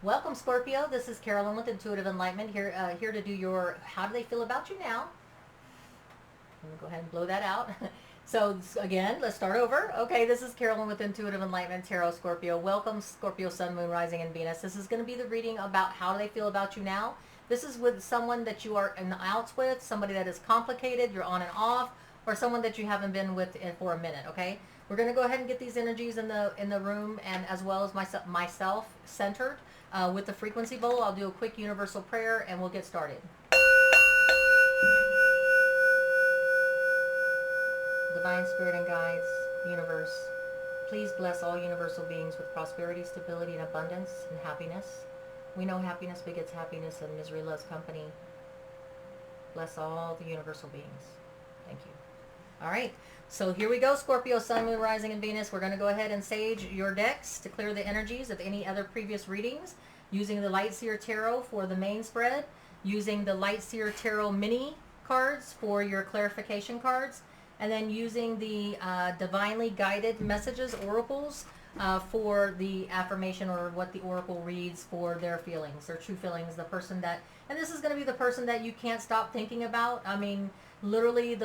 Welcome, Scorpio. This is Carolyn with Intuitive Enlightenment here to do your how do they feel about you now. I'm going to go ahead and blow that out. So again, let's start over. Okay, this is Carolyn with Intuitive Enlightenment Tarot Scorpio. Welcome, Scorpio, Sun, Moon, Rising, and Venus. This is going to be the reading about how do they feel about you now. This is with someone that you are in the outs with, somebody that is complicated, you're on and off, or someone that you haven't been with for a minute. Okay, we're going to go ahead and get these energies in the room, and as well as myself centered with the frequency bowl. I'll do a quick universal prayer, and we'll get started. Divine Spirit and guides, universe, please bless all universal beings with prosperity, stability, and abundance and happiness. We know happiness begets happiness and misery loves company. Bless all the universal beings. Thank you. All right, so here we go, Scorpio, Sun, Moon, Rising, and Venus. We're going to go ahead and sage your decks to clear the energies of any other previous readings, using the Light Seer Tarot for the main spread, using the Light Seer Tarot mini cards for your clarification cards, and then using the divinely guided messages, oracles, for the affirmation or what the oracle reads for their feelings, their true feelings, the person that, and this is going to be the person that you can't stop thinking about. I mean, literally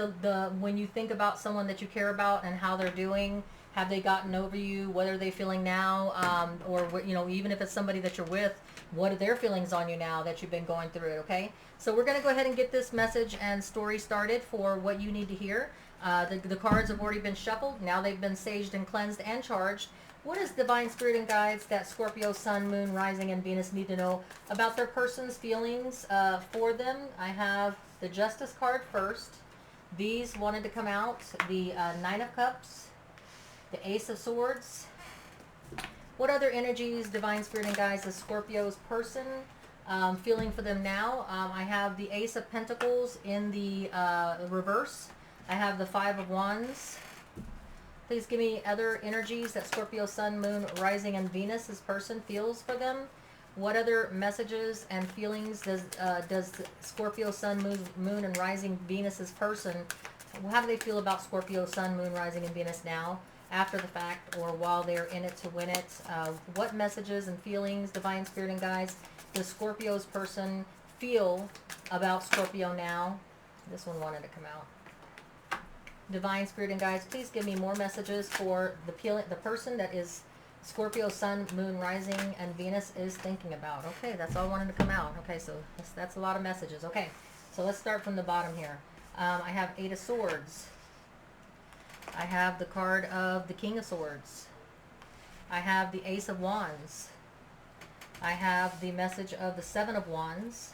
when you think about someone that you care about and how they're doing, have they gotten over you, what are they feeling now, or even if it's somebody that you're with, what are their feelings on you now that you've been going through it. Okay, so we're going to go ahead and get this message and story started for what you need to hear. The cards have already been shuffled. Now they've been saged and cleansed and charged. What is Divine Spirit and Guides that Scorpio, Sun, Moon, Rising, and Venus need to know about their person's feelings for them? I have the Justice card first. These wanted to come out. The Nine of Cups, the Ace of Swords. What other energies, Divine Spirit and Guides, is Scorpio's person feeling for them now? I have the Ace of Pentacles in the reverse. I have the Five of Wands. Please give me other energies that Scorpio, Sun, Moon, Rising, and Venus' person feels for them. What other messages and feelings does Scorpio, Sun, Moon, and Rising Venus' person, how do they feel about Scorpio, Sun, Moon, Rising, and Venus now, after the fact, or while they're in it to win it? What messages and feelings, Divine Spirit and Guides, does Scorpio's person feel about Scorpio now? This one wanted to come out. Divine Spirit and Guides, please give me more messages for the person that is Scorpio, Sun, Moon, Rising, and Venus is thinking about. Okay, that's all I wanted to come out. Okay, so that's a lot of messages. Okay, so let's start from the bottom here. I have Eight of Swords. I have the card of the King of Swords. I have the Ace of Wands. I have the message of the Seven of Wands.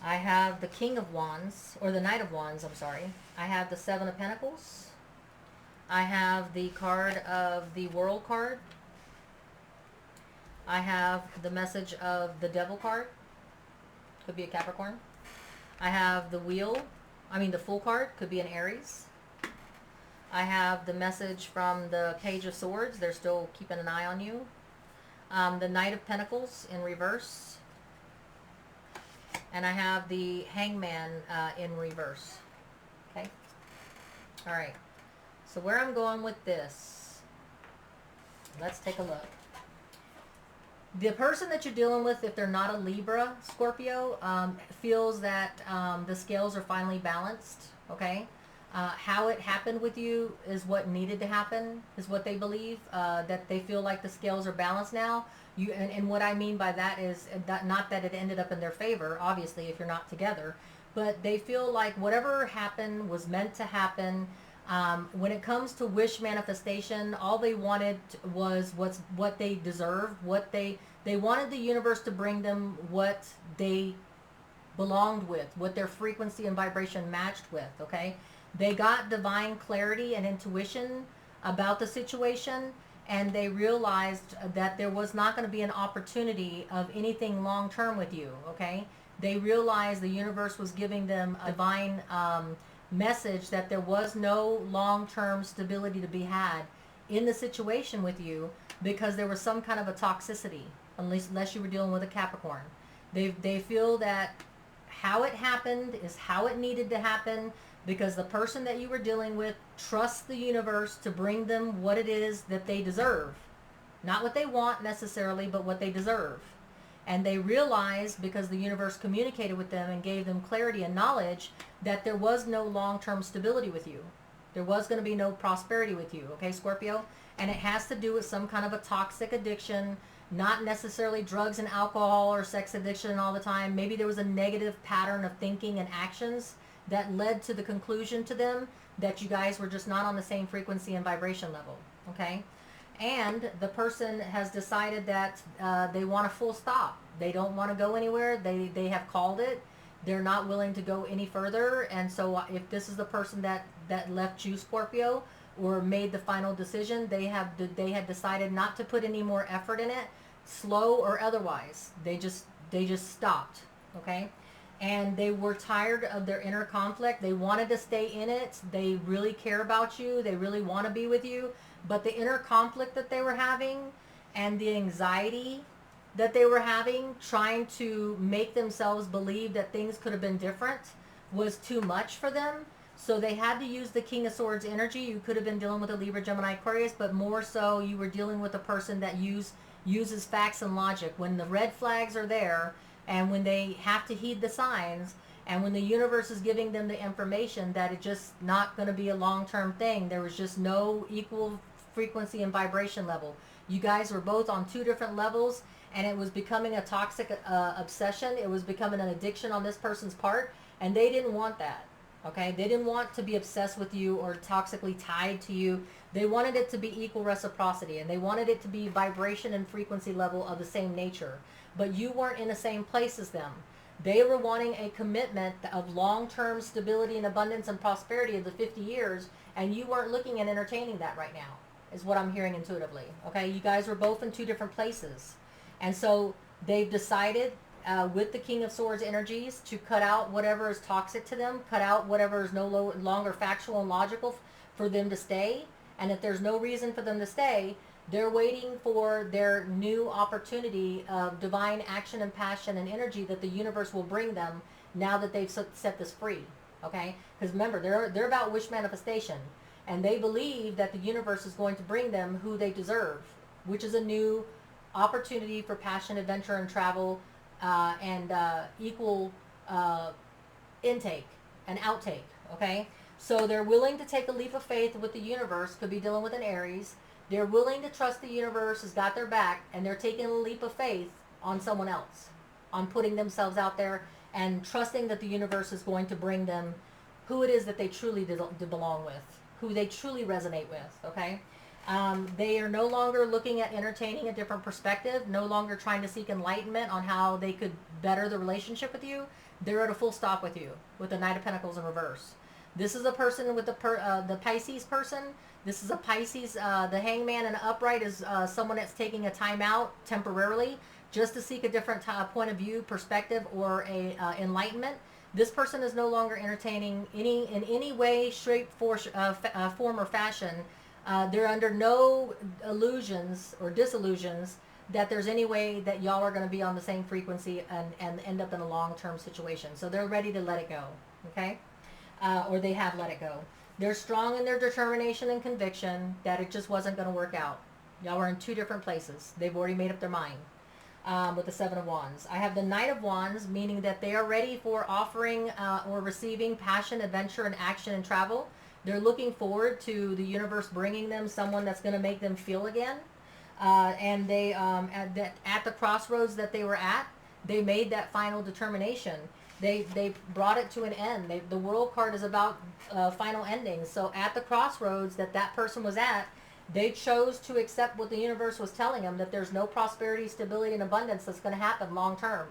I have the King of Wands, or the Knight of Wands, I'm sorry. I have the Seven of Pentacles. I have the card of the World card. I have the message of the Devil card. Could be a Capricorn. I have the the Fool card. Could be an Aries. I have the message from the Page of Swords. They're still keeping an eye on you. The Knight of Pentacles in reverse. And I have the Hangman in reverse. Okay? All right. So where I'm going with this, let's take a look. The person that you're dealing with, if they're not a Libra, Scorpio, feels that the scales are finally balanced. Okay? How it happened with you is what needed to happen, is what they believe. That they feel like the scales are balanced now. And what I mean by that is that not that it ended up in their favor, obviously, if you're not together, but they feel like whatever happened was meant to happen. When it comes to wish manifestation, all they wanted was what they deserve. They wanted the universe to bring them what they belonged with, what their frequency and vibration matched with. Okay, they got divine clarity and intuition about the situation. And they realized that there was not going to be an opportunity of anything long-term with you, okay? They realized the universe was giving them a divine message that there was no long-term stability to be had in the situation with you because there was some kind of a toxicity, unless you were dealing with a Capricorn. They feel that how it happened is how it needed to happen, because the person that you were dealing with trusts the universe to bring them what it is that they deserve. Not what they want necessarily, but what they deserve. And they realized, because the universe communicated with them and gave them clarity and knowledge, that there was no long-term stability with you. There was going to be no prosperity with you, okay, Scorpio? And it has to do with some kind of a toxic addiction, not necessarily drugs and alcohol or sex addiction all the time. Maybe there was a negative pattern of thinking and actions that led to the conclusion to them that you guys were just not on the same frequency and vibration level, okay? And the person has decided that they want a full stop. They don't want to go anywhere. They have called it. They're not willing to go any further. And so if this is the person that left you, Scorpio, or made the final decision, they had decided not to put any more effort in it, slow or otherwise. They just stopped, okay? And they were tired of their inner conflict. They wanted to stay in it. They really care about you. They really want to be with you. But the inner conflict that they were having and the anxiety that they were having, trying to make themselves believe that things could have been different, was too much for them. So they had to use the King of Swords energy. You could have been dealing with a Libra, Gemini, Aquarius, but more so you were dealing with a person that uses facts and logic. When the red flags are there, and when they have to heed the signs, and when the universe is giving them the information that it's just not going to be a long-term thing, there was just no equal frequency and vibration level. You guys were both on two different levels, and it was becoming a toxic obsession. It was becoming an addiction on this person's part, and they didn't want that. Okay, they didn't want to be obsessed with you or toxically tied to you. They wanted it to be equal reciprocity, and they wanted it to be vibration and frequency level of the same nature. But you weren't in the same place as them. They were wanting a commitment of long-term stability and abundance and prosperity of the 50 years, and you weren't looking and entertaining that right now, is what I'm hearing intuitively. Okay, you guys were both in two different places. And so they've decided with the King of Swords energies to cut out whatever is toxic to them, cut out whatever is no longer factual and logical for them to stay. And if there's no reason for them to stay, they're waiting for their new opportunity of divine action and passion and energy that the universe will bring them now that they've set this free. Okay? Because remember, they're about wish manifestation. And they believe that the universe is going to bring them who they deserve, which is a new opportunity for passion, adventure, and travel, and equal intake and outtake, okay? So they're willing to take a leap of faith with the universe, could be dealing with an Aries. They're willing to trust the universe has got their back, and they're taking a leap of faith on someone else, on putting themselves out there and trusting that the universe is going to bring them who it is that they truly belong with, who they truly resonate with, okay? They are no longer looking at entertaining a different perspective, no longer trying to seek enlightenment on how they could better the relationship with you. They're at a full stop with you, with the Knight of Pentacles in reverse. This is a person with the Pisces person. This is a Pisces. The Hangman in upright is someone that's taking a time out temporarily just to seek a different point of view, perspective, or a enlightenment. This person is no longer entertaining in any way, shape, form, or fashion. They're under no illusions or disillusions that there's any way that y'all are going to be on the same frequency and end up in a long-term situation. So they're ready to let it go, okay? Or they have let it go. They're strong in their determination and conviction that it just wasn't going to work out. Y'all are in two different places. They've already made up their mind with the Seven of Wands. I have the Knight of Wands, meaning that they are ready for offering or receiving passion, adventure, and action and travel. They're looking forward to the universe bringing them someone that's going to make them feel again. And they, at the crossroads that they were at, they made that final determination. They brought it to an end. The World card is about final endings. So at the crossroads that person was at, they chose to accept what the universe was telling them, that there's no prosperity, stability, and abundance that's going to happen long term.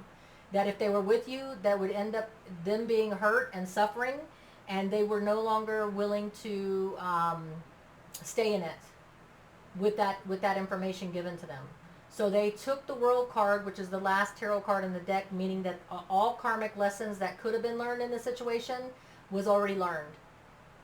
That if they were with you, that would end up them being hurt and suffering, and they were no longer willing to stay in it with that information given to them. So they took the World card, which is the last tarot card in the deck, meaning that all karmic lessons that could have been learned in the situation was already learned,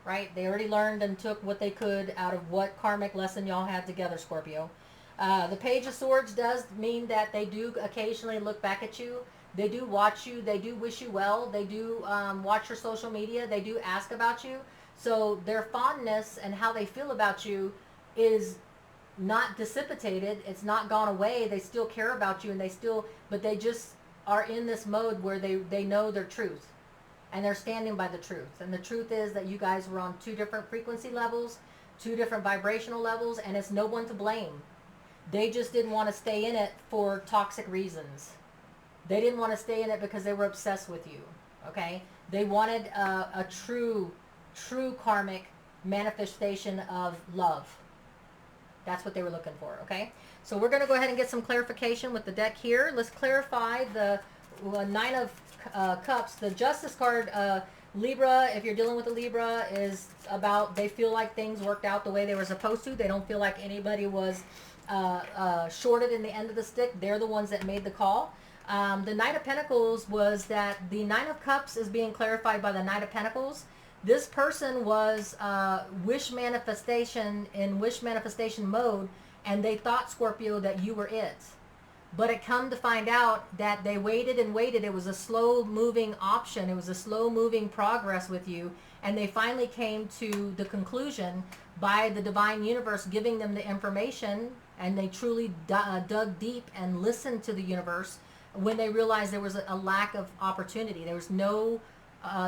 right? They already learned and took what they could out of what karmic lesson y'all had together, Scorpio. The Page of Swords does mean that they do occasionally look back at you. They do watch you. They do wish you well. They do watch your social media. They do ask about you. So their fondness and how they feel about you is not dissipated. It's not gone away. They still care about you, and but they just are in this mode where they know their truth, and they're standing by the truth. And the truth is that you guys were on two different frequency levels, two different vibrational levels, and it's no one to blame. They just didn't want to stay in it for toxic reasons. They didn't want to stay in it because they were obsessed with you. Okay? They wanted a true karmic manifestation of love. That's what they were looking for. Okay? So we're going to go ahead and get some clarification with the deck here. Let's clarify the Nine of Cups. The Justice card, Libra, if you're dealing with a Libra, is about they feel like things worked out the way they were supposed to. They don't feel like anybody was shorted in the end of the stick. They're the ones that made the call. The Knight of Pentacles was that the Nine of Cups is being clarified by the Knight of Pentacles. This person was wish manifestation mode, and they thought, Scorpio, that you were it. But it come to find out that they waited and waited. It was a slow moving option. It was a slow moving progress with you. And they finally came to the conclusion by the divine universe giving them the information, and they truly dug deep and listened to the universe when they realized there was a lack of opportunity. There was no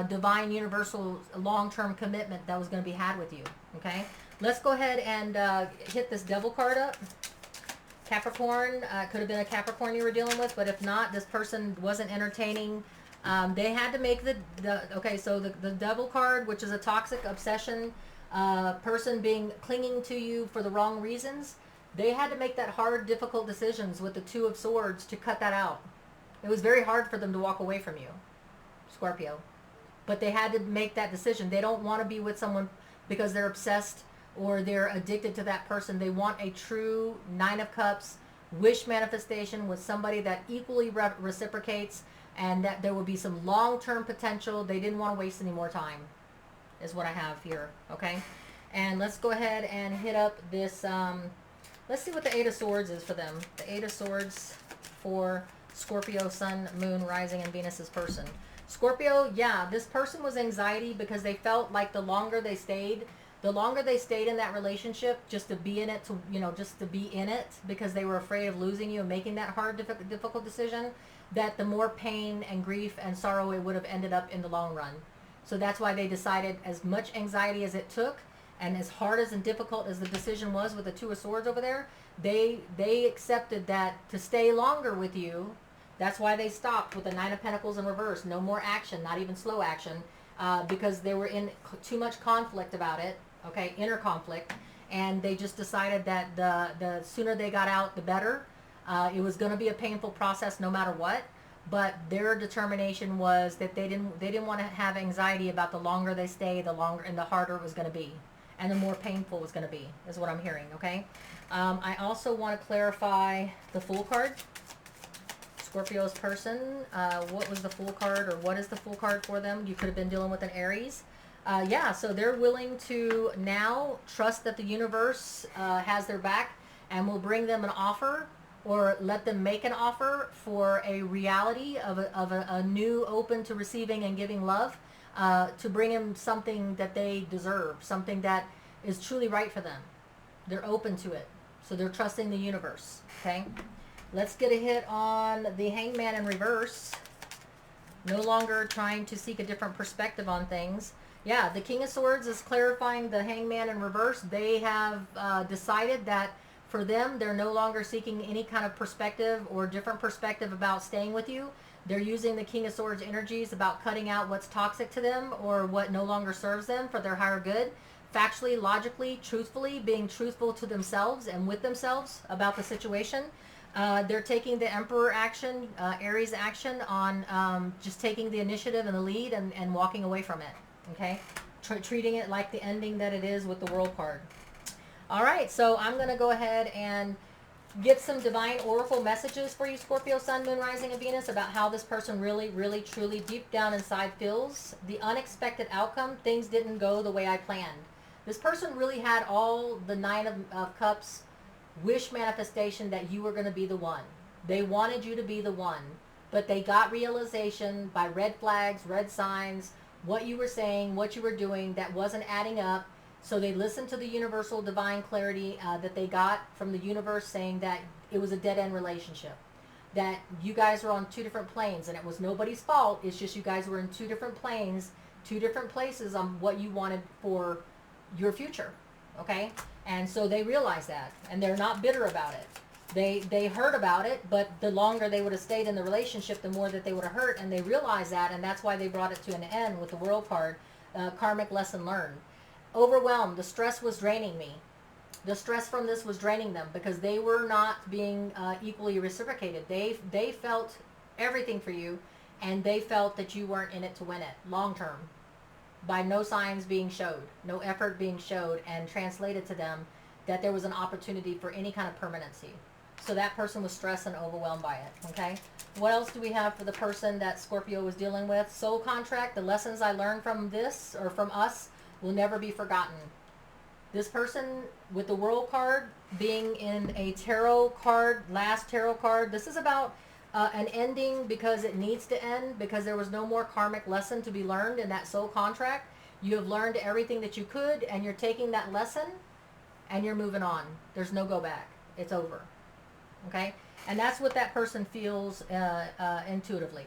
divine universal long-term commitment that was going to be had with you. Okay, let's go ahead and hit this Devil card up. Capricorn, could have been a Capricorn you were dealing with, but if not, this person wasn't entertaining. They had to make okay, so the Devil card, which is a toxic obsession, person clinging to you for the wrong reasons, they had to make that hard, difficult decisions with the Two of Swords to cut that out. It was very hard for them to walk away from you, Scorpio. But they had to make that decision. They don't want to be with someone because they're obsessed or they're addicted to that person. They want a true Nine of Cups wish manifestation with somebody that equally reciprocates, and that there will be some long-term potential. They didn't want to waste any more time, is what I have here. Okay, and let's go ahead and hit up this. Let's see what the Eight of Swords is for them. The Eight of Swords for Scorpio, Sun, Moon, Rising, and Venus's person. Scorpio, yeah, this person was anxiety because they felt like the longer they stayed in that relationship, just to be in it, just to be in it, because they were afraid of losing you and making that hard, difficult decision, that the more pain and grief and sorrow it would have ended up in the long run. So that's why they decided, as much anxiety as it took, and as hard as and difficult as the decision was with the Two of Swords over there, they accepted that to stay longer with you. That's why they stopped with the Nine of Pentacles in reverse. No more action, not even slow action, because they were in too much conflict about it, okay, inner conflict, and they just decided that the sooner they got out, the better. It was going to be a painful process no matter what, but their determination was that they didn't want to have anxiety about the longer they stay, the longer and the harder it was going to be, and the more painful it was going to be, is what I'm hearing, okay? I also want to clarify the Fool card. Scorpio's person, what was the Fool card, or what is the Fool card for them? You could have been dealing with an Aries. Yeah, so they're willing to now trust that the universe has their back and will bring them an offer, or let them make an offer for a reality of a new open to receiving and giving love, to bring them something that they deserve, something that is truly right for them. They're open to it. So they're trusting the universe, okay? Let's get a hit on the Hangman in reverse. No longer trying to seek a different perspective on things. Yeah, the King of Swords is clarifying the Hangman in reverse. They have decided that for them, they're no longer seeking any kind of perspective or different perspective about staying with you. They're using the King of Swords energies about cutting out what's toxic to them or what no longer serves them for their higher good. Factually, logically, truthfully, being truthful to themselves and with themselves about the situation. They're taking the Emperor action, Aries action on just taking the initiative and the lead and walking away from it. Okay? Treating it like the ending that it is with the World card. All right, so I'm going to go ahead and get some divine oracle messages for you, Scorpio, Sun, Moon, Rising, and Venus, about how this person really, really, truly, deep down inside feels. The unexpected outcome, things didn't go the way I planned. This person really had all the Nine of Cups wish manifestation that you were going to be the one. They wanted you to be the one, but they got realization by red flags, red signs, what you were saying, what you were doing that wasn't adding up. So they listened to the universal divine clarity that they got from the universe, saying that it was a dead-end relationship, that you guys were on two different planes, and it was nobody's fault. It's just you guys were in two different planes, two different places on what you wanted for your future. Okay? And so they realized that, and they're not bitter about it. They heard about it, but the longer they would have stayed in the relationship, the more that they would have hurt, and they realized that, and that's why they brought it to an end with the World card, karmic lesson learned. Overwhelmed, the stress was draining me. The stress from this was draining them because they were not being equally reciprocated. They felt everything for you, and they felt that you weren't in it to win it long term, by no signs being showed, no effort being showed, and translated to them that there was an opportunity for any kind of permanency. So that person was stressed and overwhelmed by it, okay? What else do we have for the person that Scorpio was dealing with? Soul contract, the lessons I learned from this, or from us, will never be forgotten. This person with the World card being in a tarot card, last tarot card, this is about an ending because it needs to end, because there was no more karmic lesson to be learned in that soul contract. You have learned everything that you could, and you're taking that lesson and you're moving on. There's no go back. It's over. Okay? And that's what that person feels intuitively.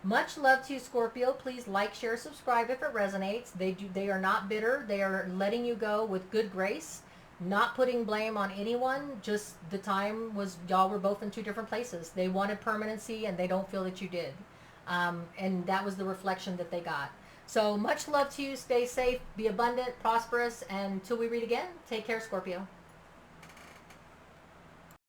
Much love to you, Scorpio. Please like, share, subscribe if it resonates. They are not bitter. They are letting you go with good grace, not putting blame on anyone. Just the time was, y'all were both in two different places. They wanted permanency, and they don't feel that you did. And that was the reflection that they got. So much love to you. Stay safe, be abundant, prosperous, and until we read again, take care, Scorpio.